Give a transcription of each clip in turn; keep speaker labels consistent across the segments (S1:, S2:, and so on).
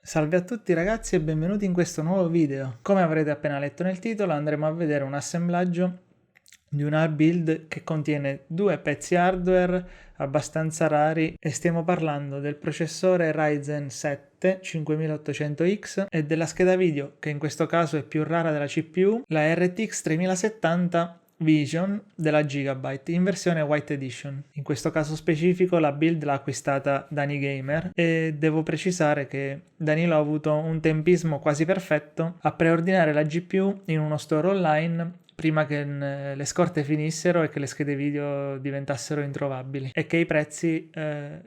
S1: Salve a tutti ragazzi e benvenuti in questo nuovo video. Come avrete appena letto nel titolo, andremo a vedere un assemblaggio di una build che contiene due pezzi hardware abbastanza rari e stiamo parlando del processore Ryzen 7 5800X e della scheda video, che in questo caso è più rara della CPU, la RTX 3070 Vision della Gigabyte in versione White Edition. In questo caso specifico la build l'ha acquistata Dani Gamer e devo precisare che Danilo ha avuto un tempismo quasi perfetto a preordinare la GPU in uno store online prima che le scorte finissero e che le schede video diventassero introvabili e che i prezzi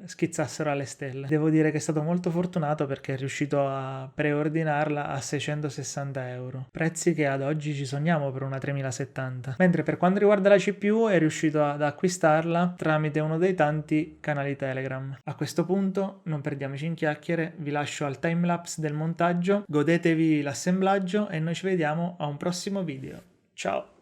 S1: schizzassero alle stelle. Devo dire che è stato molto fortunato perché è riuscito a preordinarla a 660 euro, prezzi che ad oggi ci sogniamo per una 3070. Mentre per quanto riguarda la CPU è riuscito ad acquistarla tramite uno dei tanti canali Telegram. A questo punto non perdiamoci in chiacchiere, vi lascio al timelapse del montaggio, godetevi l'assemblaggio e noi ci vediamo a un prossimo video. Ciao!